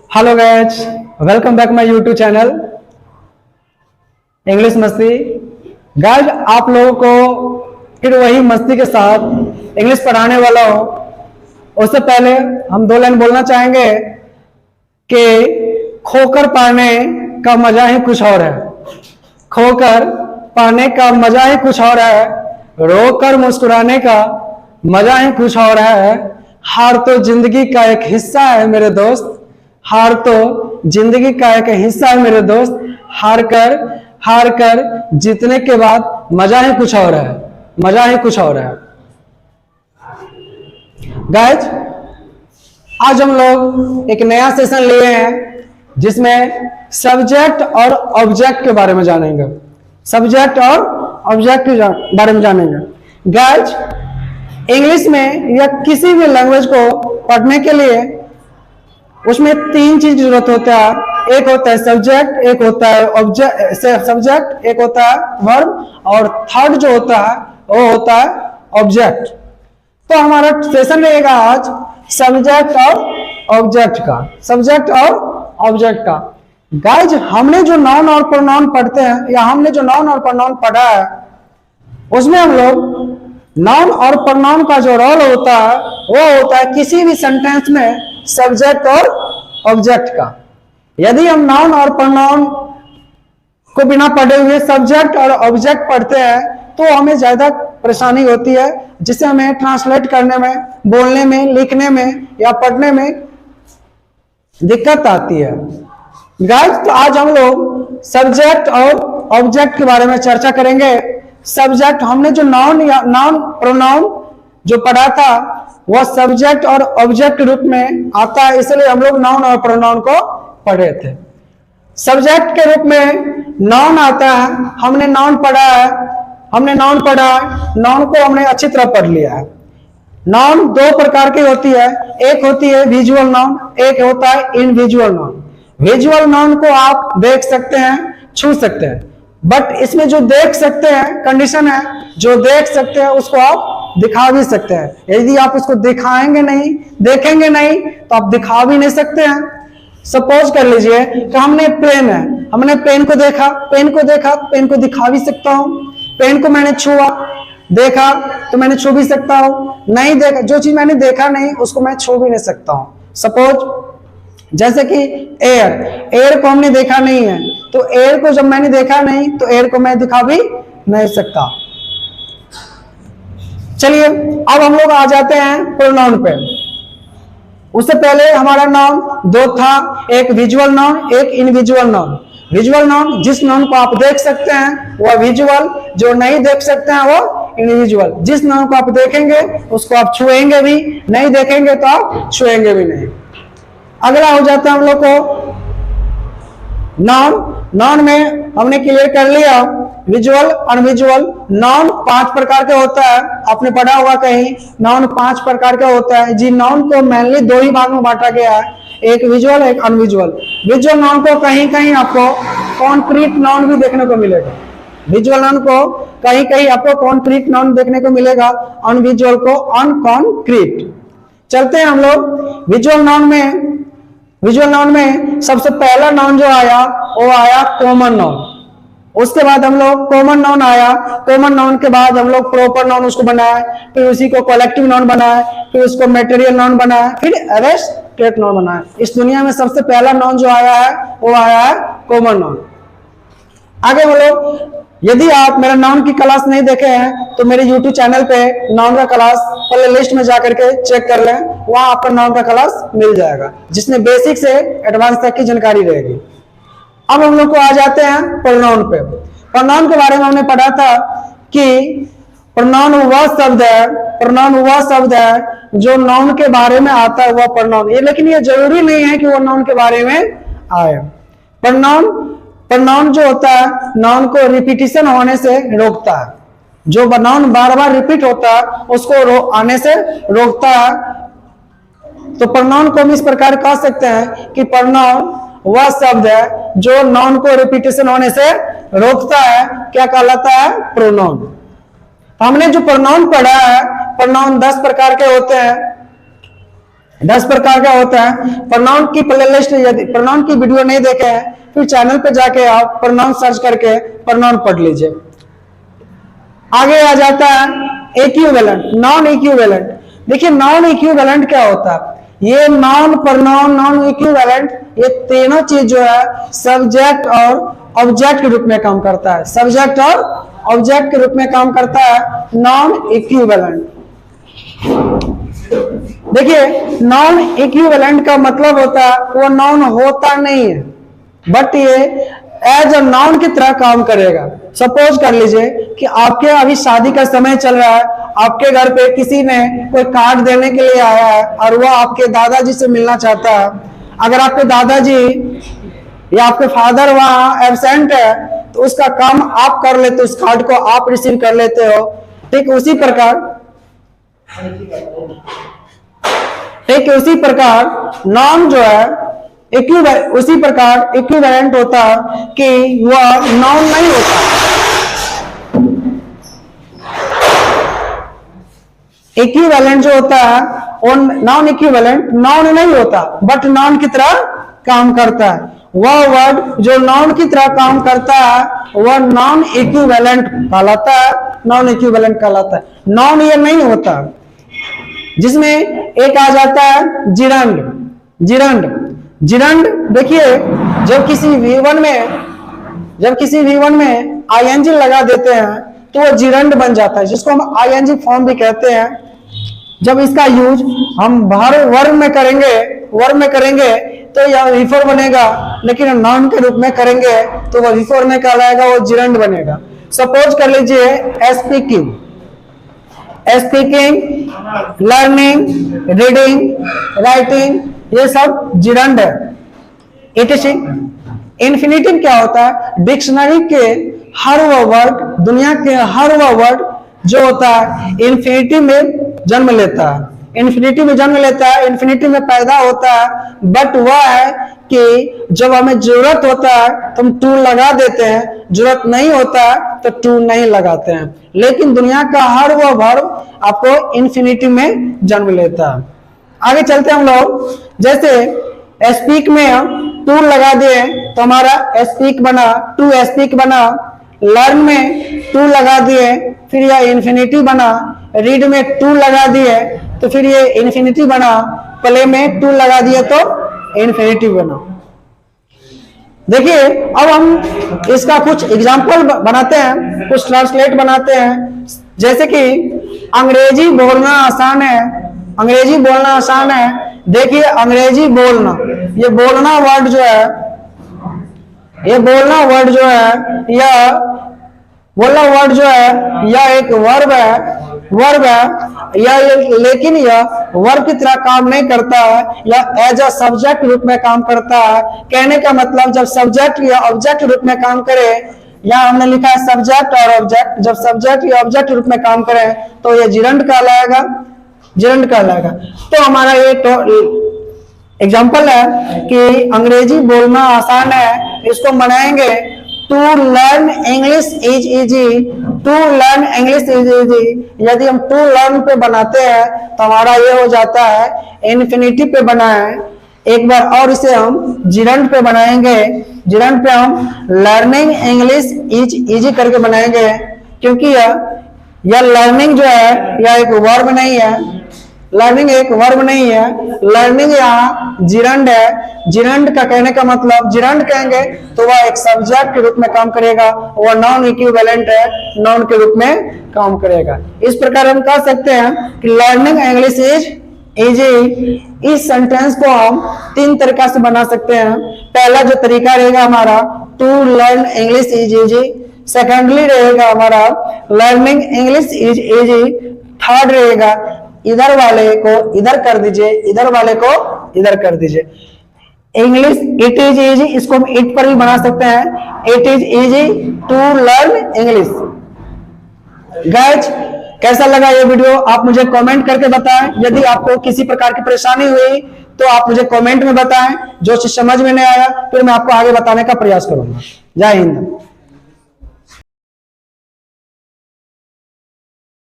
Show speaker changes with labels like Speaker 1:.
Speaker 1: Hello guys, welcome back my YouTube channel English मस्ती। Guys, आप लोगों को फिर वही मस्ती के साथ इंग्लिश पढ़ाने वाला हूँ। उससे पहले हम दो लाइन बोलना चाहेंगे कि खोकर पढ़ने का मजा ही कुछ और है। खोकर पढ़ने का मजा ही कुछ और है। रोकर मुस्कुराने का मजा ही कुछ और है। हार तो जिंदगी का एक हिस्सा है मेरे दोस्त। हार तो जिंदगी का एक हिस्सा है मेरे दोस्त। हार कर जीतने के बाद मजा ही कुछ और है। मजा ही कुछ और है। गाइज, आज हम लोग एक नया सेशन लिए हैं जिसमें सब्जेक्ट और ऑब्जेक्ट के बारे में जानेंगे। सब्जेक्ट और ऑब्जेक्ट के बारे में जानेंगे। गाइज, इंग्लिश में या किसी भी लैंग्वेज को पढ़ने के लिए उसमें तीन चीज की जरूरत होता है। एक होता है सब्जेक्ट, एक होता है सब्जेक्ट, एक होता है वर्ब, और थर्ड जो होता है वो होता है ऑब्जेक्ट। तो हमारा सेशन रहेगा आज सब्जेक्ट और ऑब्जेक्ट का। सब्जेक्ट और ऑब्जेक्ट का। गाइज, हमने जो नाउन और प्रोनाउन पढ़ते हैं या हमने जो नाउन और प्रोनाउन पढ़ा है उसमें हम लोग नाउन और प्रोनाउन का जो रोल होता है वो होता है किसी भी सेंटेंस में सब्जेक्ट और ऑब्जेक्ट का। यदि हम नाउन और प्रोनाउन को बिना पढ़े हुए सब्जेक्ट और ऑब्जेक्ट पढ़ते हैं तो हमें ज्यादा परेशानी होती है, जिससे हमें ट्रांसलेट करने में, बोलने में, लिखने में या पढ़ने में दिक्कत आती है। गाइस, तो आज हम लोग सब्जेक्ट और ऑब्जेक्ट के बारे में चर्चा करेंगे। सब्जेक्ट, हमने जो नाउन प्रोनाउन जो पढ़ा था वह सब्जेक्ट और ऑब्जेक्ट के रूप में आता है, इसलिए हम लोग नाउन और प्रोनाउन को पढ़े थे। सब्जेक्ट के रूप में नाउन आता है। हमने नाउन पढ़ा है। नाउन को हमने अच्छी तरह पढ़ लिया है। नाउन दो प्रकार की होती है। एक होती है विजुअल नाउन, एक होता है इनविजुअल नाउन। विजुअल नाउन को आप देख सकते हैं, छू सकते हैं, बट इसमें जो देख सकते हैं कंडीशन है, जो देख सकते हैं उसको आप दिखा भी सकते हैं। यदि आप उसको दिखाएंगे नहीं, देखेंगे नहीं, तो आप दिखा भी नहीं सकते हैं। सपोज कर लीजिए कि हमने पेन है, हमने पेन को देखा, पेन को दिखा भी सकता हूं। पेन को मैंने छुआ, देखा तो मैंने छू भी सकता हूं। नहीं देखा, जो चीज मैंने देखा नहीं उसको मैं छू भी नहीं सकता हूं। सपोज जैसे कि एयर को हमने देखा नहीं है, तो एयर को जब मैंने देखा नहीं तो एयर को मैं दिखा भी नहीं सकता। चलिए, अब हम लोग आ जाते हैं प्रोनाउन पे। उससे पहले हमारा नाउन दो था, एक विजुअल नाउन, एक इनविजुअल नाउन। विजुअल नाउन, जिस नाउन को आप देख सकते हैं वह विजुअल, जो नहीं देख सकते हैं वो इनविजुअल। जिस नाउन को आप देखेंगे उसको आप छुएंगे भी, नहीं देखेंगे तो आप छुएंगे भी नहीं। अगला हो जाता है हम लोग को नाउन। नाउन में हमने क्लियर कर लिया विजुअल, अनविजुअल। नाउन 5 प्रकार के होता है। आपने पढ़ा होगा कहीं, नाउन 5 प्रकार का होता है। जी, नाउन को मेनली दो ही भाग में बांटा गया है, एक विजुअल, एक अनविजुअल। विजुअल नाउन को कहीं कहीं आपको कॉन्क्रीट नाउन भी देखने को मिलेगा। विजुअल नाउन को कहीं कहीं आपको कॉन्क्रीट नाउन देखने को मिलेगा, अनविजुअल को अनकॉन्क्रीट। चलते हैं हम लोग विजुअल नाउन में सबसे पहला नाउन जो आया वो आया कॉमन नाउन। उसके बाद हम लोग कॉमन नाउन आया। कॉमन नाउन के बाद हम लोग प्रॉपर नाउन उसको बनाए, फिर उसी को कलेक्टिव नाउन बनाए, फिर उसको मटेरियल नाउन बनाए, फिर एब्स्ट्रैक्ट नाउन बनाए। इस दुनिया में सबसे पहला नाउन जो आया है वो आया है कॉमन नाउन। आगे हम लोग, यदि आप मेरा नाउन की क्लास नहीं देखे हैं तो मेरे YouTube चैनल पे नाउन का क्लास पहले लिस्ट में जाकर के चेक कर लें, वहां आपको नाउन का क्लास मिल जाएगा जिसमें बेसिक से एडवांस तक की जानकारी रहेगी। अब हम लोग को आ जाते हैं प्रोनाउन पे। प्रोनाउन के बारे में हमने पढ़ा था कि प्रोनाउन वह शब्द है जो नाउन के बारे में आता है, वह प्रोनाउन। ये लेकिन ये जरूरी नहीं है कि वो नाउन के बारे में आए। प्रोनाउन जो होता है नाउन को रिपीटिशन होने से रोकता है। जो नाउन बार बार रिपीट होता है उसको आने से रोकता है। तो प्रोनाउन को हम इस प्रकार कह सकते हैं कि प्रोनाउन वह शब्द है जो नाउन को रिपीटिशन होने से रोकता है। क्या कहलाता है? प्रोनाउन। हमने जो प्रोनाउन पढ़ा है, प्रोनाउन 10 प्रकार के होते हैं। 10 प्रकार का होता है। प्रोनाउन की प्लेलिस्ट, यदि प्रोनाउन की वीडियो नहीं देखे हैं फिर चैनल पे जाके आप प्रोनाउन सर्च करके प्रोनाउन पढ़ लीजिए। आगे आ जाता है इक्विवेलेंट, नॉन इक्विवेलेंट। देखिए नॉन इक्विवेलेंट क्या होता है, ये नॉन, प्रोनाउन, नॉन इक्विवेलेंट, ये तीनों चीज जो है सब्जेक्ट और ऑब्जेक्ट के रूप में काम करता है, सब्जेक्ट और ऑब्जेक्ट के रूप में काम करता है नॉन इक्विवेलेंट। देखिए नॉन इक्विवेलेंट का मतलब होता है वो नॉन होता नहीं है बट ये एज अ नॉन की तरह काम करेगा। सपोज कर लीजिए कि आपके अभी शादी का समय चल रहा है, आपके घर पे किसी ने कोई कार्ड देने के लिए आया है और वो आपके दादाजी से मिलना चाहता है। अगर आपके दादाजी या आपके फादर वहां एब्सेंट है तो उसका काम आप कर लेते हो, उस कार्ड को आप रिसीव कर लेते हो। ठीक उसी प्रकार नॉन जो है उसी प्रकार इक्विवेलेंट होता कि वह नॉन नहीं होता। इक्विवेलेंट जो होता है वो नॉन इक्विवेलेंट नॉन नहीं होता बट नॉन की तरह काम करता है। वह वर्ड जो नॉन की तरह काम करता है वह नॉन इक्विवेलेंट कहलाता है, नॉन इक्विवेलेंट कहलाता है। नॉन ये नहीं होता। जिसमें एक आ जाता है जिरंड। जिरंड देखिए जब किसी V1 में आईएनजी लगा देते हैं तो वो जिरंड बन जाता है, जिसको हम आईएनजी फॉर्म भी कहते हैं। जब इसका यूज हम वर्ब में करेंगे तो यह विफोर बनेगा, लेकिन नॉन के रूप में करेंगे तो वह विफोर में कहलाएगा, वो जिरंड बनेगा। सपोज कर लीजिए स्पीकिंग, लर्निंग, रीडिंग, राइटिंग, ये सब जिरंड है। इन्फिनेटिव क्या होता है, डिक्शनरी के हर वो वर्ड, दुनिया के हर वो वर्ड जो होता है इन्फिनेटिव में जन्म लेता है, इन्फिनेटिव में पैदा होता है। बट वह है कि जब हमें जरूरत होता है तो हम टू लगा देते हैं, जरूरत नहीं होता है तो टू नहीं लगाते हैं। लेकिन दुनिया का हर वो वर्ब आपको इन्फिनेटिव में जन्म लेता है। आगे चलते हम लोग, जैसे स्पीक में हम टू लगा दिए तो हमारा स्पीक बना, टू स्पीक बना। लर्न में टू लगा दिए फिर यह इन्फिनिटी बना। रीड में टू लगा दिए तो फिर ये इन्फिनिटी बना। प्ले में टू लगा दिए तो इन्फिनिटी बना। देखिए अब हम इसका कुछ एग्जाम्पल बनाते हैं, कुछ ट्रांसलेट बनाते हैं। जैसे कि अंग्रेजी बोलना आसान है, देखिए अंग्रेजी बोलना, ये बोलना वर्ड जो है यह एक वर्ब है लेकिन यह वर्ब की तरह काम नहीं करता है, यह एज अ सब्जेक्ट रूप में काम करता है। कहने का मतलब जब सब्जेक्ट या ऑब्जेक्ट रूप में काम करे, यहाँ हमने लिखा है सब्जेक्ट और ऑब्जेक्ट, जब सब्जेक्ट या ऑब्जेक्ट रूप में काम करे तो यह जिरंड कहलाएगा। तो हमारा ये एग्जाम्पल है कि अंग्रेजी बोलना आसान है, इसको बनाएंगे to learn English is easy. यदि हम टू लर्न पे बनाते हैं तो हमारा ये हो जाता है इन्फिनिटी पे बना है। एक बार और इसे हम जिरंड पे बनाएंगे, जिरंड पे हम लर्निंग इंग्लिश इज इजी करके बनाएंगे, क्योंकि यह लर्निंग जो है यह एक वर्ब नहीं है, लर्निंग एक वर्ब नहीं है, लर्निंग यहाँ जिरंड है। जिरंड का कहने का मतलब, जिरंड कहेंगे तो वह एक सब्जेक्ट के रूप में काम करेगा, वह नॉन इक्विवेलेंट है, नॉन के रूप में काम करेगा। इस प्रकार हम कह सकते हैं कि लर्निंग इंग्लिश इज इजी। इस सेंटेंस को हम 3 तरीका से बना सकते हैं। पहला जो तरीका रहेगा हमारा to learn English is easy, secondly रहेगा हमारा learning English is easy, third रहेगा इधर वाले को इधर कर दीजिए, इधर वाले को इधर कर दीजिए। इंग्लिश इट इज इजी, इसको हम इट पर भी बना सकते हैं, it is easy to learn English. Guys कैसा लगा ये वीडियो आप मुझे कमेंट करके बताएं। यदि आपको किसी प्रकार की परेशानी हुई तो आप मुझे कमेंट में बताएं, जो चीज समझ में नहीं आया फिर मैं आपको आगे बताने का प्रयास करूंगा। जय हिंद।